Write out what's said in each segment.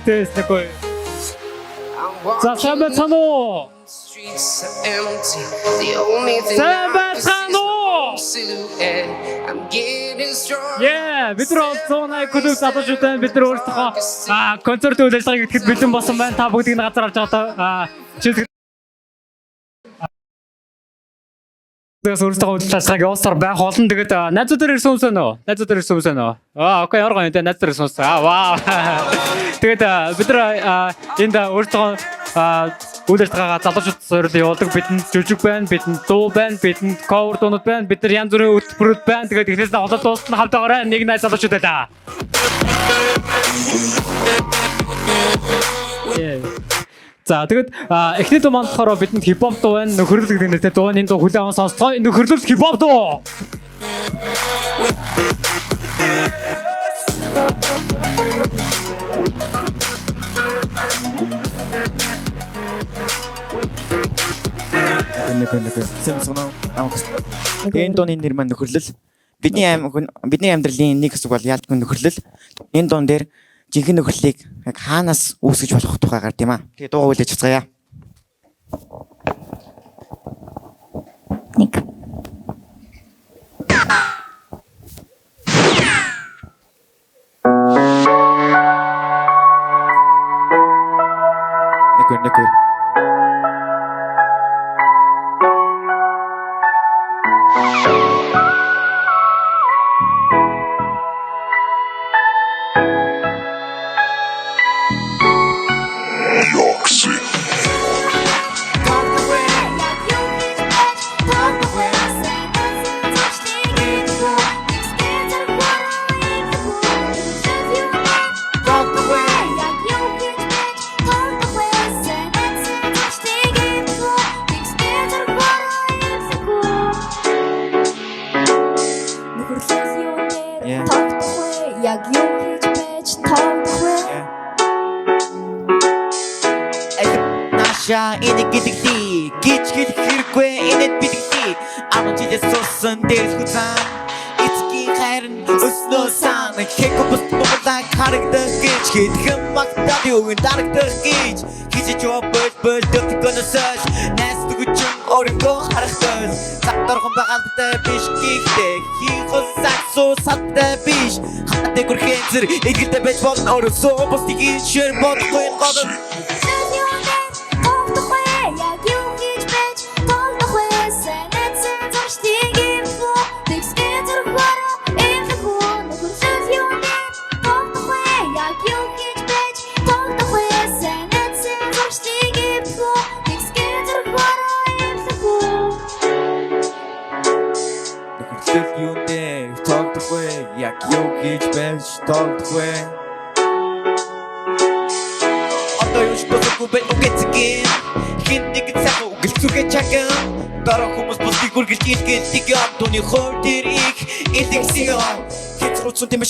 Тест такой. За самбатано. Бид нар цоонай клуб залуучуудаа бид нар өөрсдөө концерт үйл ажиллагааг идэхэд бэлэн болсон байна. Та бүгдийг газар авч байгаа Тэгээс өөрсдөө үйл ажиллагааг явуулсаар байх олон. Тэгээд найзуудаар ирсэн хүмүүс байна уу? Окей, оргоо энэ найзуудаар ирсэн хүмүүс. Вау. Тэгээд бид нар энд өөрсдөө үйл ажиллагаагаа залуучууд зориулсан явуулдаг. Бидэнд жүжиг байна, бидэнд дуу байна, бидэнд cover дуунууд байна. Бид нар янз бүрийн хөтөлбөрүүд байна. Тэгээд эхнээс нь олон дуустал хамтаагаараа нэг найз залуучууд байлаа. За тэгээд эхний дуу маань болохоор бидэнд хипхоп дуу байна. Нөхөрлөл гэдэг нэртэй дуу. Энэ дуу хүлээн аван сонсцгоо. Нөхөрлөл хипхоп дуу. Энэ дууны нэр маань нөхөрлөл. Бидний амьдралын нэг хэсэг бол яалтгүй нөхөрлөл. Энэ дуун дээр жинхэнэ нөхөрлөлийг яг хаанаас үүсгэж болох тухай гард юм аа. Тэгээ дуугаа үлээж цацгаая. Нэг. Игэртэй байж болно өөрөөсөө бусдыг шир бодохгүй гадар.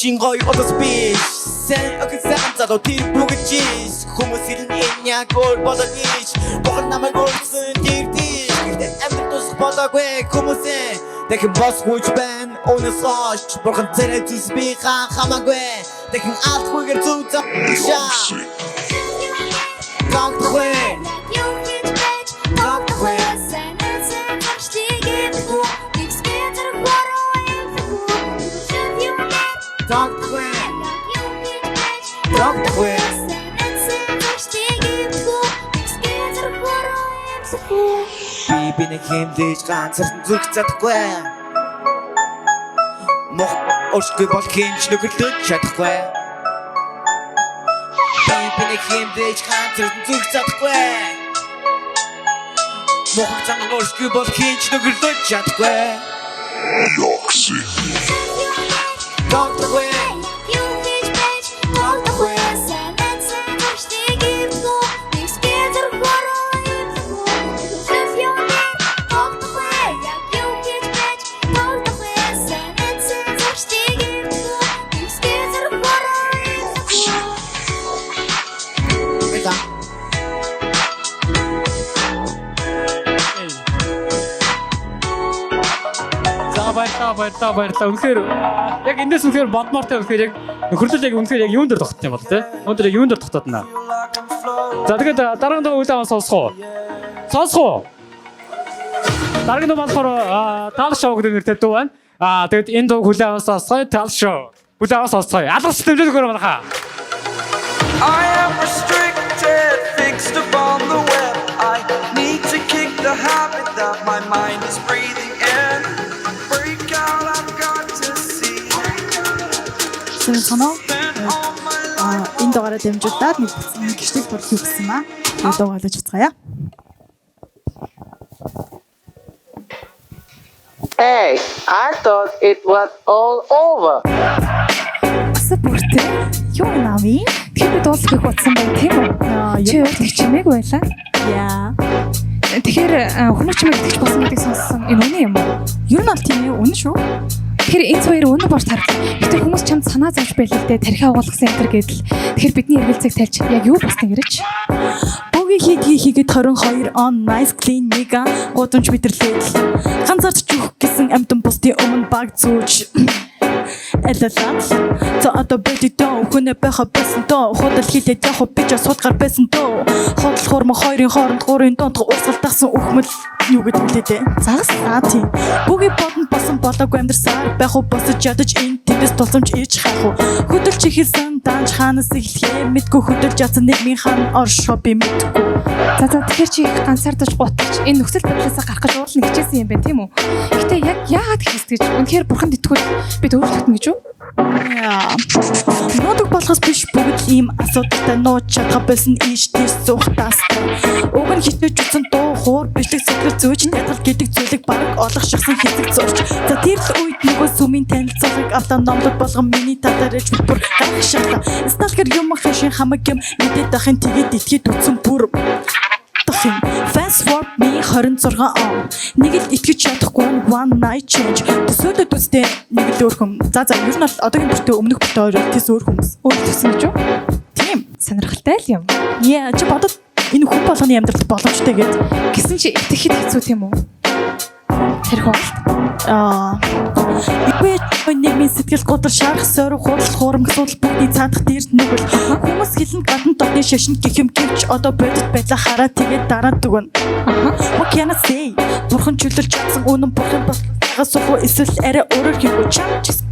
Машин гой одос биш сэн оксан цадо тэр бүгжис хүмүүс ирнэ яг гол бодогч богор намайг олсон тэрдий амт тус бодоггүй хүмүүсээ дахин бос хүч бэн өнөсөж богор зэрэгс би хамаагүй дахин алхгүйгээр зүзаа Догтгүй Би нэг хэмдэж ганцхан зүрх чадахгүй Мох оршгүй бол хинч нөхөрлөж чадахгүй Би нэг хэмдэж ганцхан зүрх чадахгүй Мох цан оршгүй бол хинч нөхөрлөж чадахгүй Yoxi Догтгүй баярлалаа. Үнэхээр яг эндээс үнэхээр бодмортой үнэхээр яг нөхөрлөл яг үнэхээр яг юунд дээр тогтсон юм бол тий. Өнөөдөр яг юунд дээр тогтооднаа. За тэгээд дараагийн дуу үлээн сонсох уу? Дараагийн дуу болохоор тал шоу гэдэг нэртэй дуу байна. Тэгээд энэ дуу хүлээн сонсгоё тал шоу. Хүлээн сонсгоё. Алгас тэмдэглэж өгөөрэй манайхаа. I am restricted, fixed upon the web. I need to kick the habit that my mind is breathing in. Break out, I've got to see. Сонно. Энэ дугаараа дэмжүүлээд нэг гişтэл бүр юу гэсэн маа. Энэ дугаараа үзцгаая. Hey, I thought it was all over. Асапорт. Юу нави? Тэгэхээр дуулахыг бодсон байх тийм үү? Чи өөр тэг чимээгүй байлаа. Яа. Тэгэхээр хүмүүс чимээг тэгч болсон гэдгийг сонссон. Энэ үнэн юм уу? Ер нь бол тийм ээ, үнэн шүү. Тэгэхээр энэ хоёр үнэн бож тарлаа. Гэтэ хүмүүс чамд санаа зовж байлээ дээ. Тархи агуулгасан энэ төр гэдэл. Тэгэхээр бидний эргэлзээг тайлж яг юу болсон гэрэж? Хийгээд 22 on nice clean nigga гудамж мэдэрлээ. Ганцаарч юх гэсэн амтан бусдын өмнө баг зүүж. Элэлат. За одоо бэдитөө хүнэ бэха бэсэн дөө. Худал хилээд яг би ч судгаар бэсэн дөө. Хотлох хурм хоёрын хооронд гурын донд урсгалтсан үхмэл юу гэдэг вэ дээ. Загас тийм. Бүги бодонд босон болоогүй амьдсаар байх уу босож ядаж энэ тэндээс тулсамж ээж хаах уу. Хөдөлж ихэлсэн данж хаанаас эхлэхээ мэдгүй хөдөлж ятсан нэг минь хаан оршоо би мэдгүй. За тэгэхээр чи их ганцаардаж гуталж энэ нөхцөл байдлаасаа гарах гэж уурлах хичээсэн юм байна тийм үү? Гэтэ яг яагаад хийс гэж үнэхээр бурханд итгэвэл бид өөрчлөгдөн гэж үү? Яа. Нотог болохоос биш бүгд ийм асуудалтай нууц чадгаа болсон ийш тийш зүхтаас. Уг нь хитэж утсан дуу хуур бичлэг сэтгэл зүйч ядгал гэдэг зүйлийг бараг олох шахсан хэсэг зурч. За тэр л үед нөгөө сүмийн танилцуулгыг автономлог болгон миний татарч бүр гайхшаалаа. Сталкер юм хашин хамаг юм мэдээд ахын тэгээд итгэж үтсэн бүр Fast forward me 26 он. Нэг л итгэж чадахгүй one night change. Төсөөлөд үстэй нэг л өөр хүн. За ер нь одоогийн бүртээ өмнөх бүртээ хоёр тийс өөр хүмүүс. Өөрчлөсөн гэж үү? Тийм. Сонирхолтой л юм. Яа, чи бодод энэ хүн болгоны амьдралд боломжтой гэд гисэн чи итгэхэд хэцүү тийм үү? Тэр хүн. Ипэ нэг минь сэтгэл годар шарах сойр хурал хуурам асуудал бүгдийг цаадах дээр нүгэл хүмүүс хэлэн гадна дотны шашин гэх юм гэвч одоо бодит байдлаа хараад тэгээд дараа дүгэн. What can I say? Бурхан чөлөөлж чадсан үнэн бурхан бас сухуу эсвэл арай өөрөөр хийгүү чамч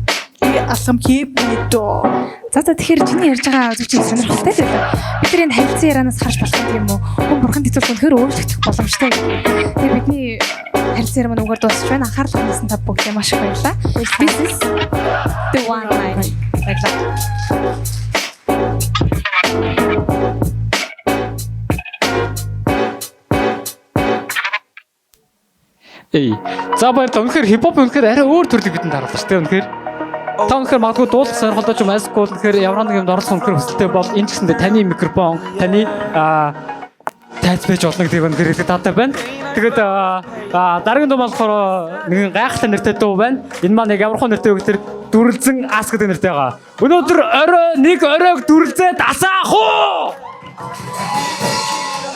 алхам хийбнэдөө. За тэгэхээр чиний ярьж байгаа үзэгчид сонирхолтой л байлаа. Бид нар энэ харилцан ярианаас харж болох юм уу? Хүн бурханд итгэл үнэхээр өөрчлөгдөх боломжтой. Тэгээ бидний харилцан ярь маань угаар дуусч байна. Анхаарал хандсан та бүгдээ маш их баярлалаа. This is the one night. Баярлалаа. За баярлалаа. Үнэхээр хипхоп үнэхээр арай өөр төрлийг бидэнд харуулсан шүү дээ. Үнэхээр та үнэхээр магадгүй дуулах сонирхолтой ч юм айсгүй үнэхээр ямар нэг юмд оролцох үнэхээр хүсэлтэй бол энэ ч гэсэндээ таны микрофон, таны тайлбарж болно гэдэг нь үнэхээр их таатай байна. Тэгээд дараагийн дуу болохоор нэгэн гайхалтай нэртэй дуу байна. Энэ маань яг ямар хөө нэртэй вэ гэхээр Дүрлзэн ас гэдэг нэртэй байгаа. Өнөөдөр оройг дүрлзээд асаах уу?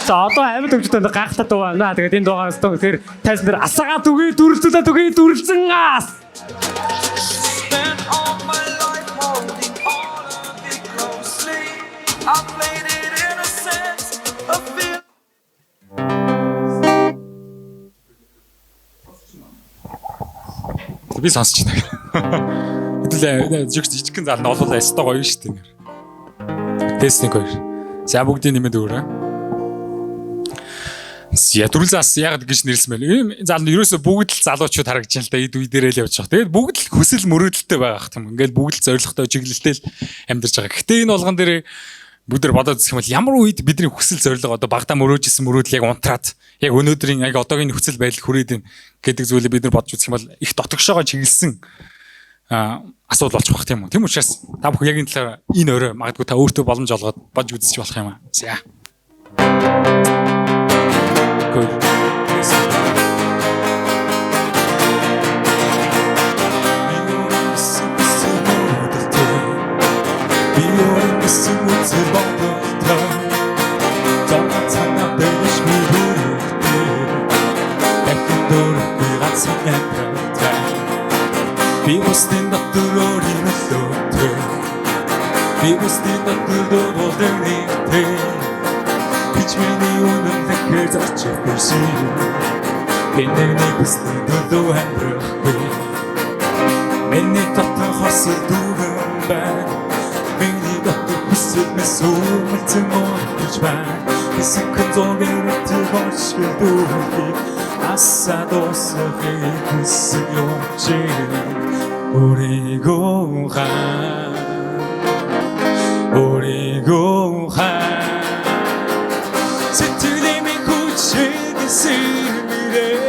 За одоо амьд хөгжтэй гайхалтай дуу байна. Тэгээд энэ дуугаас үнэхээр тайлбар дээр асаагаад үгүй дүрлзээд үгүй Дүрлзэн ас. I played it in a sense of fear. Би сонсч байна. Хэдүүлээ жижигхэн зал нь олвол ястаа гоё шүү дээ. Тэс нэг хоёр. За бүгдийн нэмээд өөрөө. Дүрлзээс яг гэж нэрлсэн байл. Энэ зал нь ерөөсөө бүгд л залуучууд харагдаж байна л да. Эд үе дээрээ л явж байгаа. Тэгээд бүгд л хүсэл мөрөөдөлтэй байгаа юм. Ингээл бүгд л зоригтой чиглэлтэй л амьдарч байгаа. Гэхдээ энэ болгон дээр бүгд бодоод үзэх юм бол ямар үед бидний хүсэл зориг одоо багтаа мөрөөжсэн мөрөөдөл яг унтраад яг өнөөдрийн яг одоогийн нөхцөл байдал хүрээд ийн гэдэг зүйлийг бид нар бодож үзэх юм бол их дотогшоогоо чиглэсэн асуудал болчих واخ тийм үү. Тийм учраас та бүхэн яг энэ талаар энэ өрөө магадгүй та өөртөө боломж олгоод бодж үзэж болох юм аа. За. Би бусдын дотор өөрийн нөлөөтэй Би бусдын дотор дөрвөлдөө нэгтэй Бич миний үнэн дахир зарчих биши Бинэний бусдын дөлөө амьдрахгүй Миний дотор хосол дүүгэн байна Миний дотор хүсэл мэсүүмэлцэн мөн байна Бисэкэн зогэр өтөбөшгөл дүүхий Аса досохыг хүсэл ёчи Өөрийгөө хаа Сэтгэлийн минь хүчийг эсэргээрээ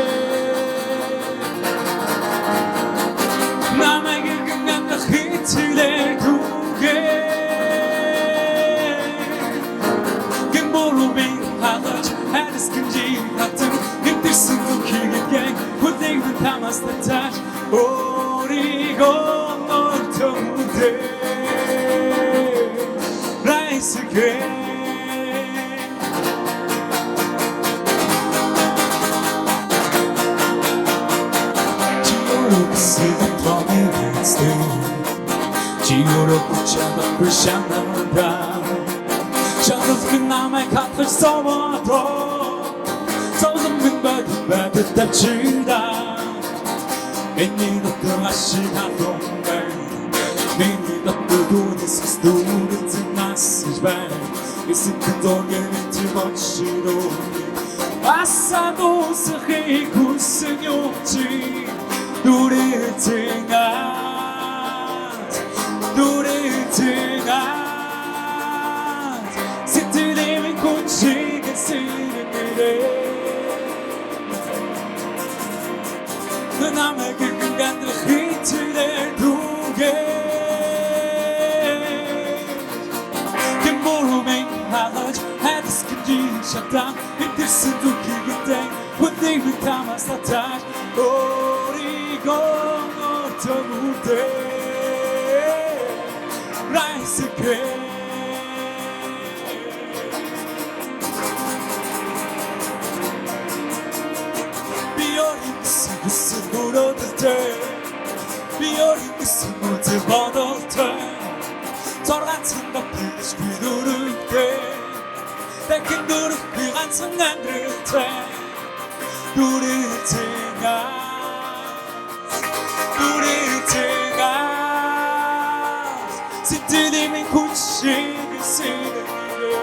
Намайг гэнгэх хичээлээ түгээ Гэмбору минь хагаж харис гинжи хатан Гэмтэрсэн зүхийгэн хүлээгэн тамаас татаж Өөрийгөө нортомдээ Again. Giuro se da prominenza Giuro cucciata per sciandanda Giuro che non è capace somato Sono un bad da cida E nido che lasci da tombe Nido che tu ne sei studiato Бисэкэн зогэр өтөбөшгөл Аса досохыг хүсэл ёчи Дүрэтэн Сэтгэлийн минь хүчийг эсэргээрээ Намайг гэнгэх хичээлээ түгээ Hadis gidi şatan Bitirsin dukigiden Kudimin tamas tatar Origon ortamurde Raisike Biyorim sıvısı buradırdı Biyorim sıvısı buradırdı Torgatında piliş gülürükte Tekin durup bir ansın andrıte Duretengaz Sitilimin kuşini sinirle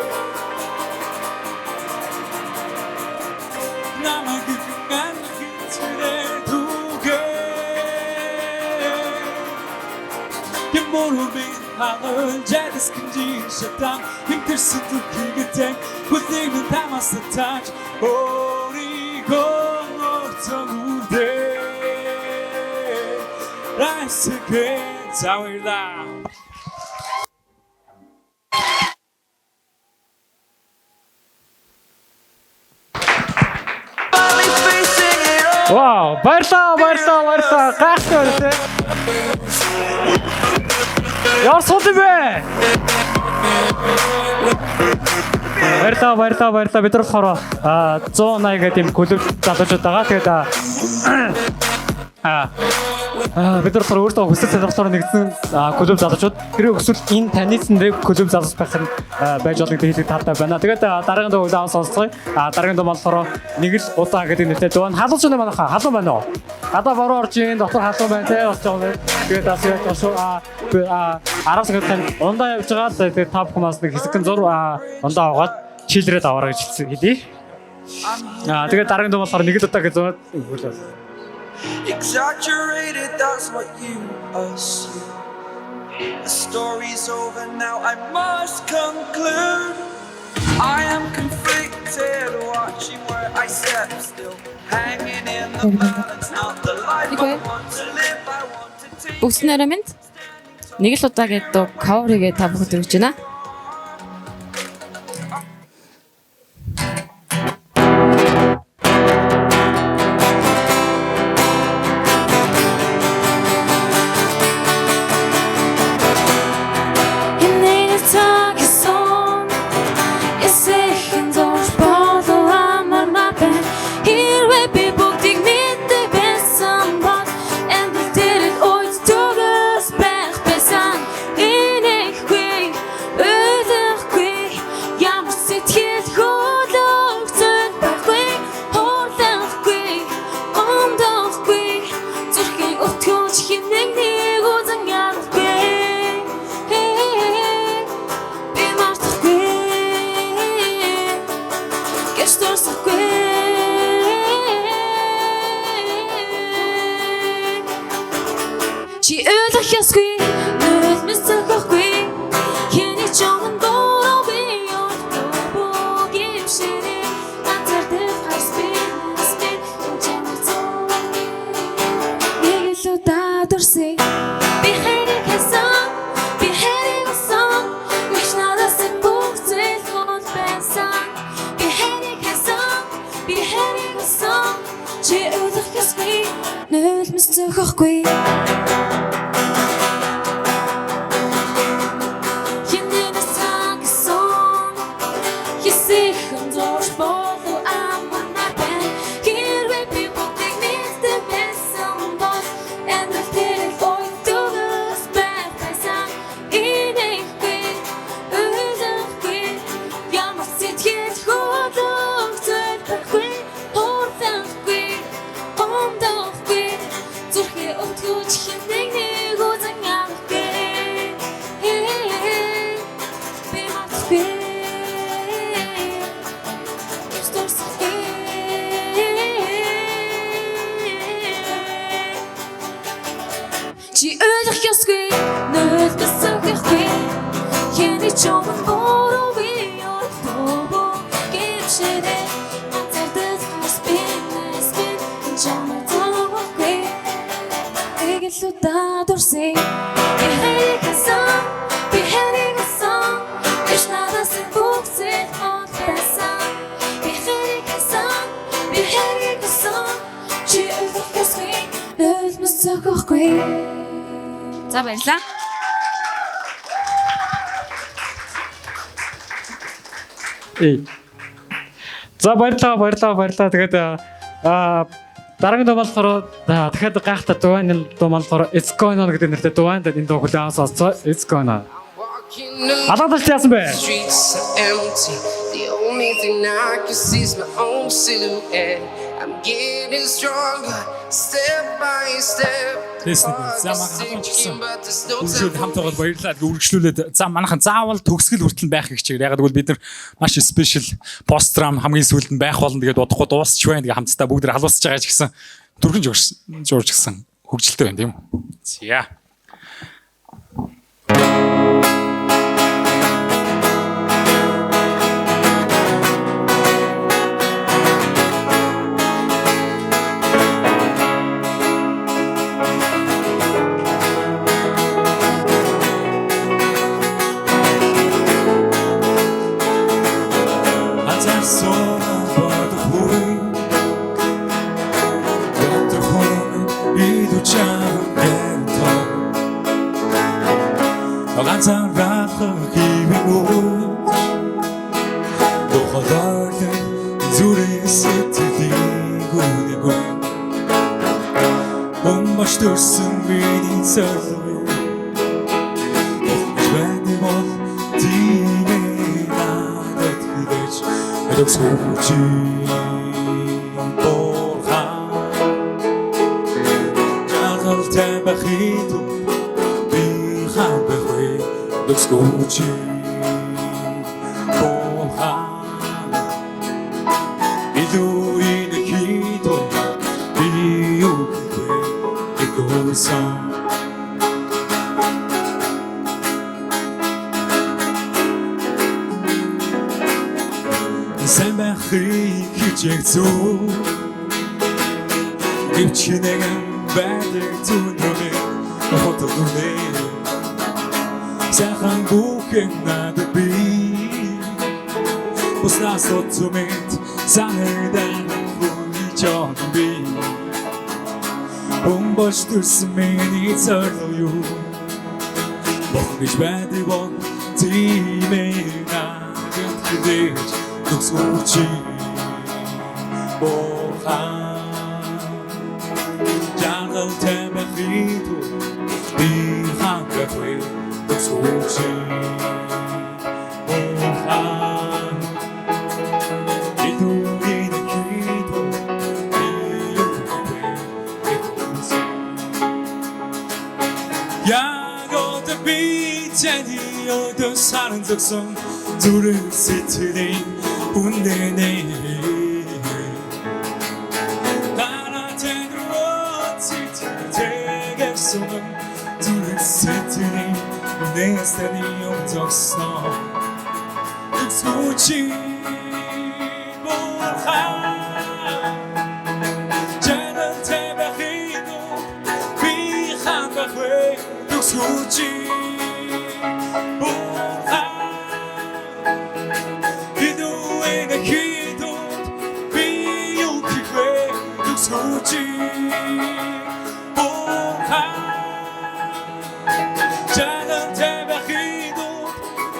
Nama güven gitire duge Kimboru bin Ağır cedes kinci şatan Himtirsin tukigeten Kudimin tamas taç Origon ortamurde Raisike Tawila Вау, баярлалаа. Гайхалтай байна. Яар сууд бэ? Баярлалаа. Бид нар болохоор 180 гэдэг юм клуб залуучууд байгаа. Тэгээд бид нар болохоор өөртөө хүсэл сонирхлоор нэгдсэн клуб залуучууд. Тэр өсвөл энэ танилцсан клуб залуус байх нь байж болно гэдэг хэлийг таатай байна. Тэгээд дараагийн дуу удаан сонсцгоё. Дараагийн дуу болохоор нэг л удаа гэдэг нэртэй дуу. Халуун ч манайха халуун байна уу? Гадаа бороо орж ийн дотор халуун байна те болж байгаа. Тэгээд асууж араас гэдэг ундаа явж байгаа. Тэгээд та бүхнээс нэг хэсэгэн зур ундаа аваад чилрээд аваарай гэж хэлье. Тэгээд дараагийн дуу болохоор нэг л удаа гэж зураад Exaggerated, that's what you assume. The story's over now, I must conclude. I am conflicted, watching where I step still, hanging in the balance, not the life I want to live, I want to take. Бүгснээрээ минь нэг л удаа гэдэг cover-ыг та бүхэнд өгч байна. Here we be booked, dig me the best someone, and we did it all. It's too Чи ойлгох ёсгүй нөлмөс зохихгүй Хиний чонgon бороо би ёртоо гимшэрэ Антэрдэх хаспин чамцоо Нэг л удаа дурсэй би хэрэг хэсэн би хэрэг өсөн Маш надаас бүгцэл хол байсан би хэрэг хэсэн би хэрэг өсөн Чи ойлгох ёсгүй нөлмөс зохихгүй Чи ойлгох ёсгүй нөлмөс зохихгүй Хиний чонgon бороо би ёртоо гимшэрэ Антэрдэх хаспин чамцоо Нэг л удаа дурсэй би хэрэг хэсэн би хэрэг өсөн Биш надаас бүгцэл хол байсан би хэрэг хэсэн би хэрэг өсөн Чи ойлгох ёсгүй нөлмөс зохихгүй За баярлаа. За баярлаа. Тэгээд дараагийн дуу болохоор дахиад гайхалтай дуу байна. Энэ дуу болохоор It's Going On гэдэг нэртэй дуу байна. Энэ дуу хүлээн сонсцоо It's Going On. Алгадч яасан бэ? Streets are empty. The only thing I can see is my own silhouette. I'm getting stronger, step by step. Тэсний за манайхан ч гэсэн үргэлжлүүлээд хамтайгаа баярлалаа үргэлжлүүлээд за манайхан заавал төгсгөл хүртэл байх гэж чигээр ягаад гэвэл бид нар маш спешиал пострам хамгийн сүүлд нь байх болно тэгээд бодохгүй дуусч байна гэж хамтдаа бүгд халуусч байгаа ч гэсэн түрхэн жуурч гэсэн хөгжилтэй байна тийм үү. За Törсөн миний цоглоо Бэndi бол димээ надад хідэж Эдоксүүчи Борхан Жагал тэмбахид Би хамбэхвэ Эдоксүүчи Борхан Идуин хито Би юквэ Эдоксүүчи Сайн байхыг хичээх зүг Гэвч нэгэн байдаг зүнөмэй Хотод үнэ Сайхан бүхэн надад би Буснаас отцумэт Санайдан хүничон би Бомбош төрсөн миний цорлоо юу Бохгэж байдаг бол Тимээ надад хідэж Төгсүүчи Борхан Жангал тэмэхито Би хамгагүй Төгсүүчи Борхан Идуин хито Би юквэ Төгсүүчи Ягод би тэнди Өдөө сарын зогсон Зүрх сэтгэлийн 운내네 따라대는 원치 되겠소는 둘을 세트니 내 산이 없었어 소치 못하 작은 대박이도 비한 바회 독소지 못하 기도에는 기도 비웃기회 독소지 못하 작은 대박이도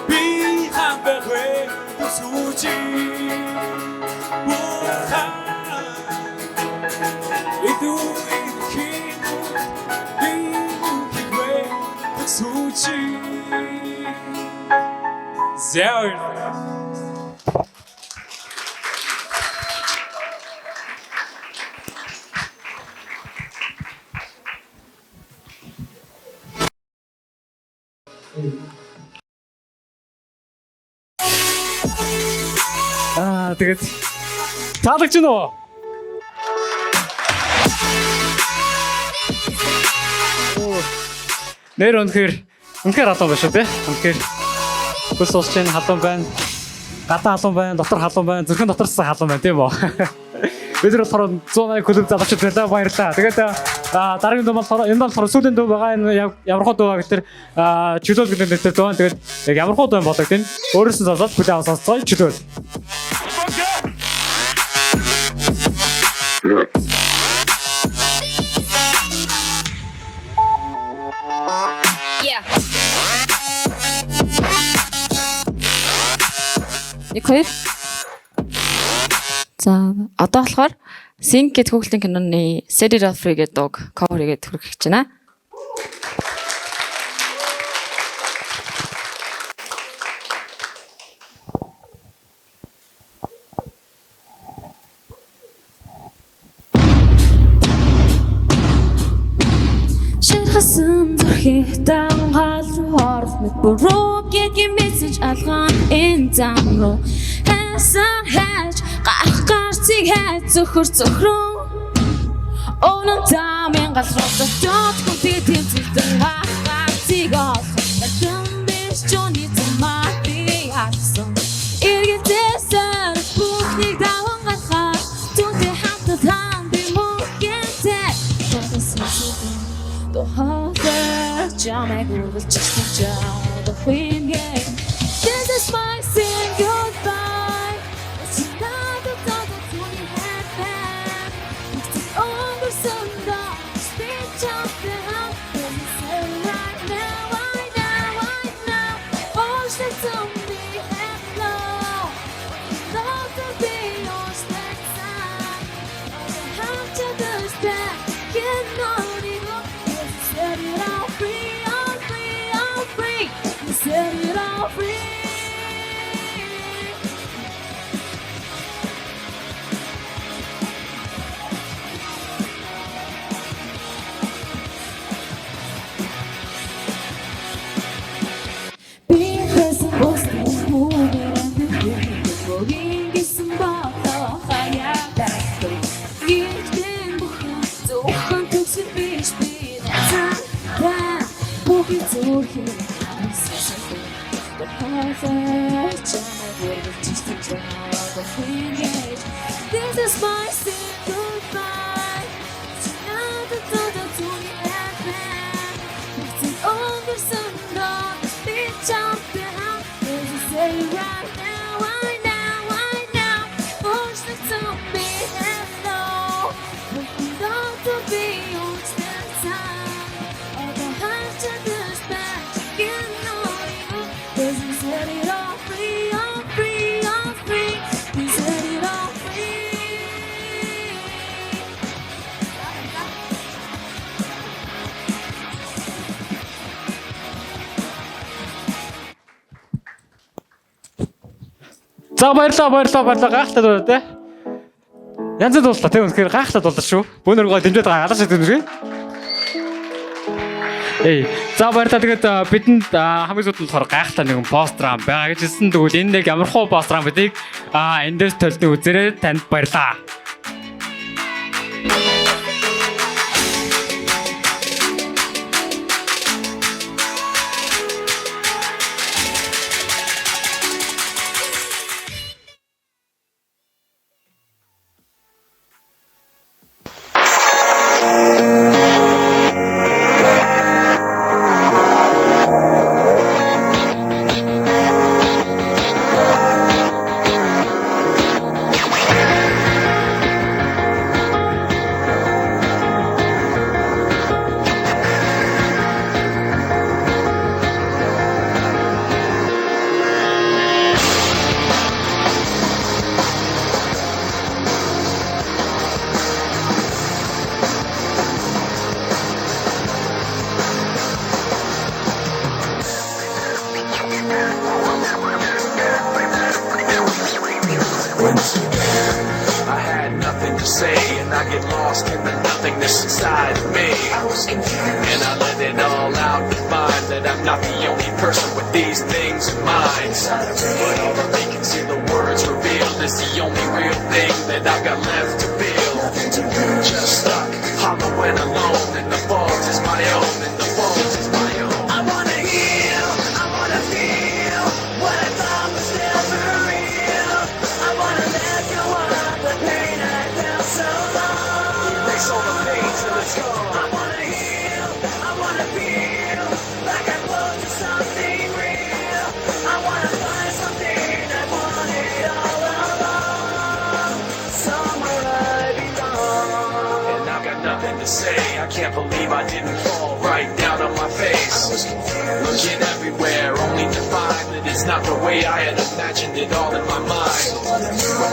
비한 바회 독소지 못하 기도에는 기도 비웃기회 독소지 Zell. Тэгээд таалагдж байна уу? Нэр үнэхээр халуун байна шүү, тий? Үнэхээр хөлс усч энэ халуун байна. Гадаа халуун байна, дотор халуун байна, зүрхэн доторс халуун байна, тийм үү? Бид нар болохоор 180 клуб залуучууд байлаа, баярлалаа. Тэгээд дараагийн дуу болохоор энэ болохоор сүүлийн дуу байгаа. Энэ ямар хөө дуу вэ гэхээр чөлөөл гэдэг нэртэй дуу. Тэгээд яг ямар хөө дуу болоо тийм. Өөрөөс нь сонсоод бүлээн сонсцоо чөлөөл. Yeah. Нэг хоёр. За одоо болохоор Sync гэдэг хүүхдийн киноны Set It Off Free гэдэг дууг cover хийгээд хүргэж байна. Ширхасан зүрхээ давхал руу орох мэт буруу гэдгийн мессеж алгаан энэ зам руу хасан хайж гарах гарцыг хайж зөвхөн Онон тамын галруудад дот хүнтэй тэмцэлтэн гарцыг олох Батан биш чоны замаатыг харсан Иргэдээсэр бүхнийг даван гарахаар Түнтэй хамтад хаан би мөхөнтэй The whole world, jamai gurgul chiste jao the queen game. This is my sin goodbye. It's another dog to me head back. It's over sundown, speech out the house. Let me say right now, right now. Oh, she told me hello. Love to be yours next time. I have to understand, you know. Set it all free, all free, all free. Set it all free. Because I'm lost moving and moving. Forgetting some bottle, I back. You've been broken, so I'm too serious. Walking I'm so the perfect time I would just enjoy the free gate. This is my sin goodbye. Tonight the thought of doing that man. It's an over sundown. The speech out there. There's a say right now, right now, right now. Push the to me hello. But we don't to be on that time. Set it all free, all free, all free. We set it all free. За баярлалаа гайхалтай дуу те. Янз бүр дуулаа те үнэхээр гайхалтай дуулаа шүү. Бүүнөр гоо дэмжиж байгаа алаш гэдэг юм шиг. Эй. За баярлалаа. Тэгээд бидэнд хамгийн сүүлд нь болохоор гайхалтай нэгэн постер байгаа гэж хэлсэн. Тэгвэл энэ нэг ямархуу постер бидийг эндээс төлдөг үзээрэй. Танд баярлалаа. I had nothing to say, and I get lost in the nothingness inside of me. I was confused, and I let it all out to find that I'm not the only person with these things in mind. But all the vacancy the words revealed is the only real thing that I got left to build. Just stuck, hollow and alone, and the fault is my own, and the fault is my own. I wanna heal, I wanna feel what I thought was never real. I wanna let go of the pain I felt so long. Erase all the pain till it's gone. I wanna heal, I wanna feel like I belong to something real. I wanna find something I wanted all along. Somewhere I belong. And I've got nothing to say. I can't believe I didn't fall right down on my face. I was confused, looking everywhere, only to find that it's not the way I had imagined it all in my mind. What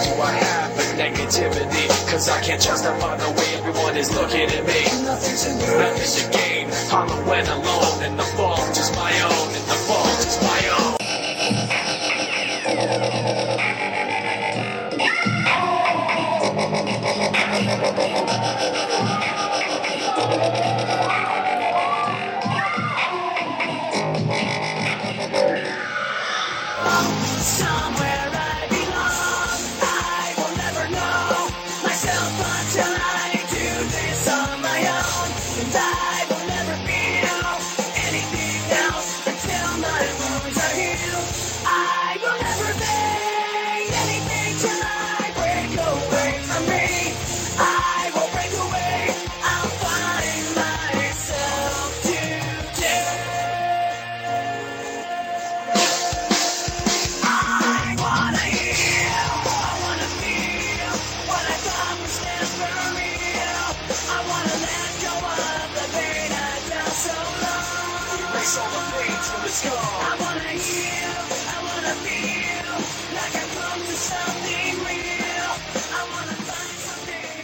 do I have but negativity? Cause I can't justify the way everyone is looking at me. Nothing to gain, hollow and alone, and the fault is my own, and the fault is my own. Somewhere I belong. I will never know myself until I do this on my own. And I will never feel anything else until my wounds are healed. I will never make anything till I break away from me. I will break away. I'll find myself today. I wanna heal, I wanna feel what I thought was never real. I wanna let go of the pain I felt so long. Erase all the pain till it's gone. I wanna heal, I wanna feel like I belong to something real. I wanna find something.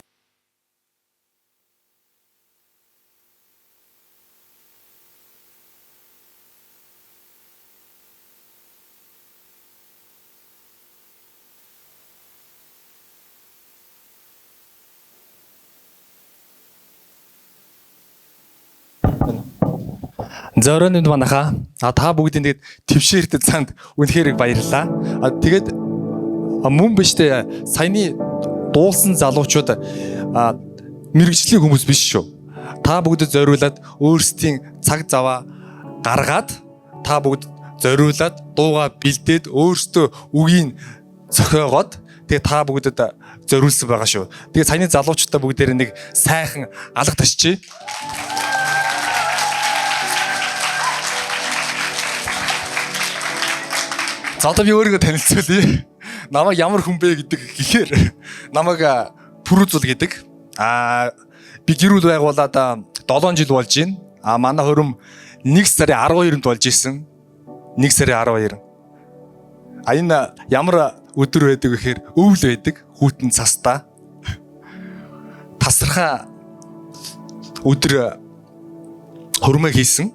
Зорон энэ манайхаа та бүгдийн тэгээд твшээртэй цанд үнэхээр их баярлалаа. Тэгээд мөн биштэй саяны дуулсан залуучууд мэрэгжлийн хүмүүс биш шүү. Та бүгдэд зориулаад өөрсдийн цаг заваа гаргаад та бүгд зориулаад дууга бэлдээд өөрсдөө үгийг зохиогоод тэгээд та бүгдэд зориулсан байгаа шүү. Тэгээд саяны залуучуудаа бүгдээр нэг сайхан алга ташчээ. За одоо би өөрийгөө танилцуулъя. Намайг ямар хүн бэ гэдэг гэхээр намайг Пүрүзул гэдэг. Би гэр бүл байгуулад 7 жил болж байна. Манай хөрөм 1 сарын 12-нд болж исэн. 1 сарын 12. Энэ ямар өдөр байдаг гэхээр өвөл байдаг. Хүүтэн цастаа. Тасархаа өдөр хөрмөө хийсэн.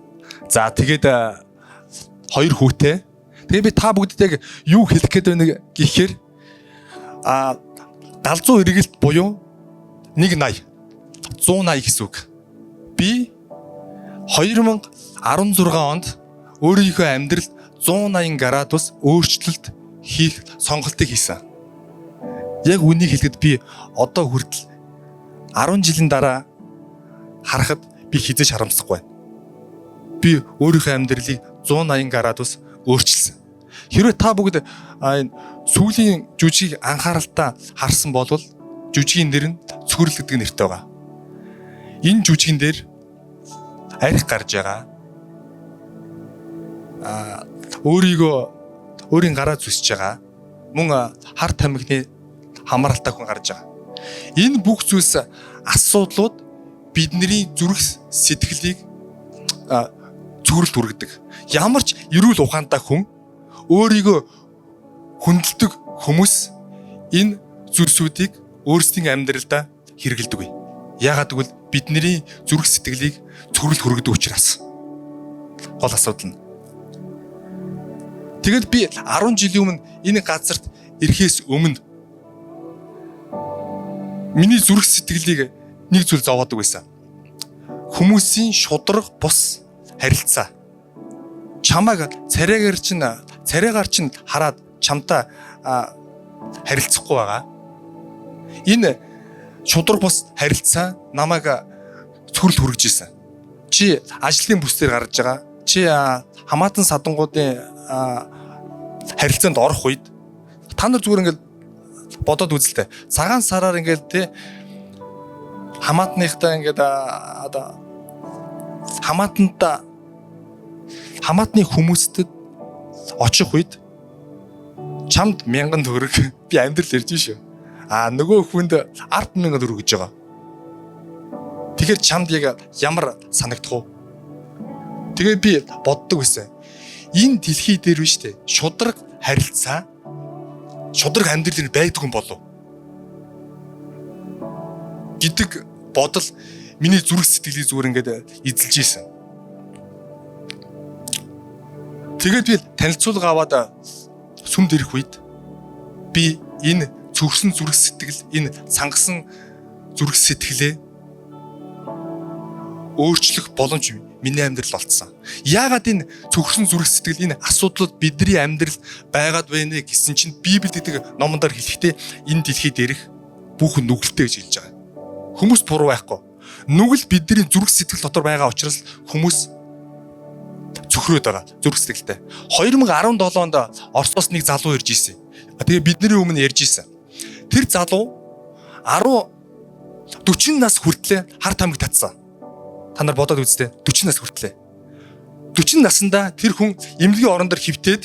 За тэгээд 2 хүүтэй. Тэгээ би та бүгдэд яг юу хэлэх гээд байна гэхээр галзуу эргэлт буюу 180 180 гэсэн үг. Би 2018 16 онд өөрийнхөө амьдрал 180 градус өөрчлөлт хийх сонголтыг хийсэн. Яг үнийг хэлэхэд би одоо хүртэл 10 жилийн дараа харахад би хизэж харамсахгүй байна. Би өөрийнхөө амьдралыг 180 градус өөрчилсөн. Хэрвээ та бүгд энэ сүүлийн жүжигийг анхааралтай харсан бол жүжигийн нэр нь Цөхрөл гэдэг нэртэй байгаа. Энэ жүжигэн дээр арх гарч байгаа. Өөрийн гараа зүсэж байгаа. Мөн хар тамхины хамааралтай хүн гарч байгаа. Энэ бүх зүйлс асуудлууд бидний зүрх сэтгэлийг цөхрөлд хүргэдэг. Ямар ч эрүүл ухаантай хүн өөрийгөө хүндэлдэг хүмүүс энэ зүйлсүүдийг өөрсдийн амьдралдаа хэрэгэлдэг. Яагаад гэвэл бидний зүрх сэтгэлийг цөхрөлд хүргэдэг учраас. Гол асуудал нь. Тэгэд би 10 жилийн өмнө энэ газарт ирэхээс өмнө миний зүрх сэтгэлийг нэг зүйл зовоодаг байсан. Хүмүүсийн шудраг бус харилцаа. Чамайг царайгаар чинь хараад чамтай харилцахгүй байгаа. Энэ шудраг бус харилцаа намайг цөхрөлд хүргэж ирсэн. Чи ажлын бүсээр гарч байгаа. Чи хамаатан садангуудын харилцаанд орох үед та нар зүгээр ингээд бодоод үзэлтэй. Цагаан сараар ингээд тий хамаатныхтай ингээд хамаатны хүмүүстэд очих үед чамд 1000 төгрөг би амьдрал ирж шүү. Нөгөө хүнд 10,000 төгрөг гэж байгаа. Тэгэхээр чамд яг ямар санагдах вэ? Тэгээд би боддог байсан. Энэ дэлхий дээр биш үү? Шудраг харилцаа, шудраг амьдрал байдаг юм болов гэдэг бодол миний зүрх сэтгэлийг зүгээр ингээд эзэлж ийсэн. Тэгээд би танилцуулга аваад сүмд ирэх үед би энэ цөгсөн зүрх сэтгэл, энэ цангасан зүрх сэтгэлээ өөрчлөх боломж миний амьдрал олцсон. Яагаад энэ цөгсөн зүрх сэтгэл, энэ асуудлууд бидний амьдрал байгаад байна гэсэн чинь Библиэд гэдэг номоноор хэлэхдээ энэ дэлхийд ирэх бүх нүгэлтэй гэж хэлж байгаа. Хүмүүс буруу байхгүй. Нүгэл бидний зүрх сэтгэл дотор байгаа учраас хүмүүс цөхрөөд байгаа зүрх сэтгэлтэй. 2017 онд Оросоос нэг залуу ирж ирсэн. Тэгээ бидний өмнө ярьж ирсэн. Тэр залуу 40 нас хүртлээр хар тамхи татсан. Та нар бодоод үзтээ 40 нас хүртлээ. 40 наснда тэр хүн эмнэлгийн орон дээр хөвтөөд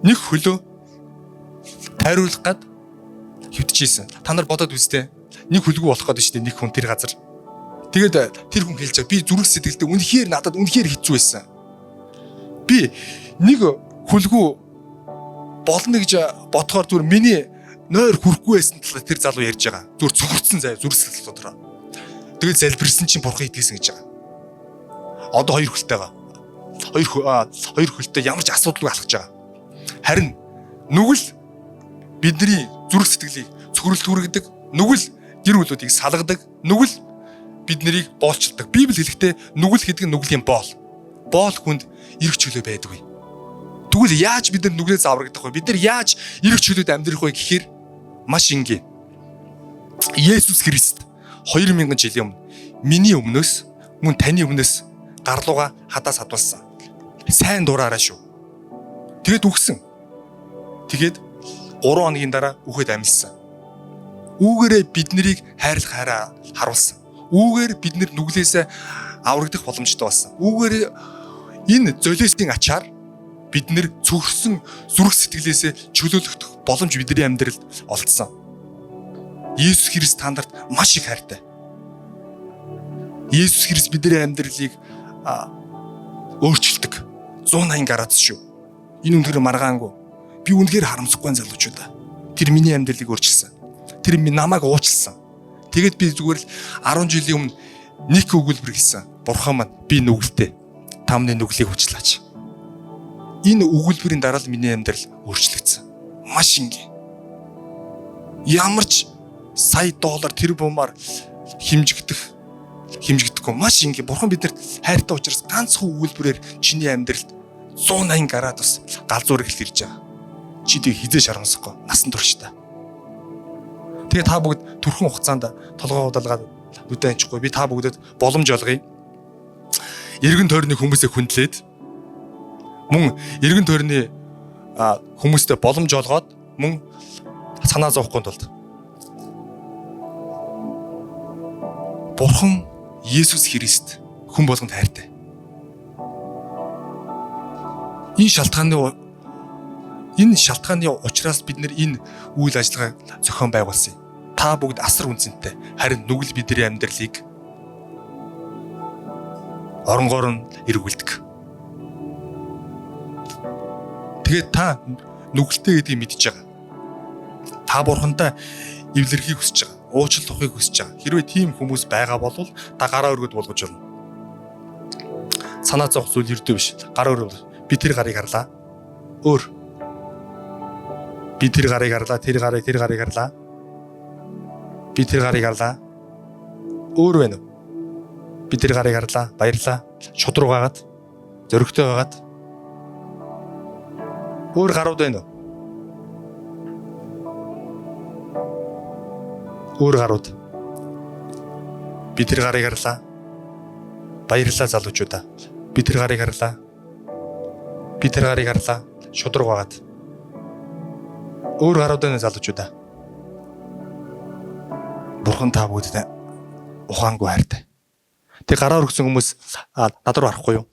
нэг хөлөө тайруулах гад хөвтөжсэн. Та нар бодоод үзтээ нэг хөлгөө болох гэдэг чинь нэг хүн тэр газар. Тэгээд тэр хүн хэлж байгаа би зүрх сэтгэлдээ үнэхээр надад үнэхээр хэцүү байсан. Би нэг хөлгөө болно гэж бодохоор зүгээр миний нойр хүрхгүй байсан талаар тэр залуу ярьж байгаа. Зүгээр цөхөрцөн заяа зүрх сэтгэл дотроо. Тэгээд залбирсан чинь бурхан итгэсэн гэж байгаа. Одоо 2 хөлтэй байгаа. 2 хөлтэй ямар ч асуудалгүй алхаж байгаа. Харин нүгэл бидний зүрх сэтгэлийг цөхрөлт хүргэдэг, нүгэл гэр бүлүүдийг салгадаг, нүгэл бид нарыг боолчилдаг. Библи хэлэхдээ нүгэл гэдэг нь нүглийн боол. Боол хүнд эрх чөлөө байдаггүй. Тэгвэл яаж бид нар нүглээс аврагдах вэ? Бид нар яаж эрх чөлөөд амьдрах вэ гэхээр маш энгийн. Есүс Христ 2000 жилийн өмнө миний өмнөөс мөн таны өмнөөс гарлууга хадаас хадвалсан. Сайн дураараа шүү. Тэгэд үхсэн. Тэгээд 3 хоногийн дараа үхээд амьдсан. Үүгээрээ бид нарыг хайрлах хараа харуулсан. Үүгээр бид нар нүглээсээ аврагдах боломжтой болсон. Үүгээр энэ золиосын ачаар бид нар цөгсөн зүрх сэтгэлээсээ чөлөөлөх боломж бидний амьдралд олдсон. Есүс Христ тандарт маш их хайртай. Есүс Христ бидний амьдралыг өөрчилдөг. 180 градус шүү. Энэ үнэхээр маргаангүй. Би үнэхээр харамсахгүй залуучуудаа. Тэр миний амьдралыг өөрчилсөн. Тэр намайг уучлсан. Тэгэд би зүгээр л 10 жилийн өмнө нэг өгүүлбэр хэлсэн. Бурхан маань би нүгэлтэй. Тамны нүглийг уучлаач. Энэ өгүүлбэрийн дараа л миний амьдрал өөрчлөгдсөн. Маш энгийн. Ямар ч сая доллар тэр бумаар хэмжигдэх хэмжигдэхгүй маш ингээ бурхан биднэрт хайртай учраас ганцхан өгүүлбэрээр чиний амьдралд 180 градус галзуурыг илэрж байгаа. Чи тийг хизээ шаргансахгүй насан туршдаа. Тэгээ та бүгд төрхөн хугацаанд толгоо удалгаад нүдэ анчихгүй. Би та бүгдэд боломж олгоё. Иргэн тойрны хүмүүсээ хүндлээд мөн иргэн тойрны хүмүүстэй боломж олгоод мөн санаа зовхгүй тулд Бурхан Есүс Христ хүн болгонд хайртай. Энэ шалтгааны учраас бид энэ үйл ажиллагааг зохион байгуулсан юм. Та бүгд асар үнцэнтэй. Харин нүгэл бидний амьдралыг оронгоор нь эргүүлдэг. Тэгээд та нүгэлтэй гэдгийг мэдж байгаа. Та Бурхантай эвлэрхийг хүсэж байгаа. Уучлалахыг хүсэж байгаа. Хэрвээ тийм хүмүүс байгаа бол та гараа өргөд болгож болно. Санаа зовх зүйл ердөө биш. Гараа өргөд. Би тэр гарыг харлаа. Өөр. Би тэр гарыг харлаа. Тэр гарыг харлаа. Би тэр гарыг харлаа. Өөр байна уу? Би тэр гарыг харлаа. Баярлаа. Шудраг гагаад. Зөрөгтэй гагаад. Өөр гарууд байна уу? Өөр гарууд. Би тэр гарыг харлаа. Баярлалаа залуучуудаа. Би тэр гарыг харлаа. Би тэр гарыг харлаа. Шудраг гагаад. Өөр гарууд байна залуучуудаа. Бурхан та бүгдэд ухаангүй хайртай. Тэг гараа өргсөн хүмүүс над руу харахгүй юу?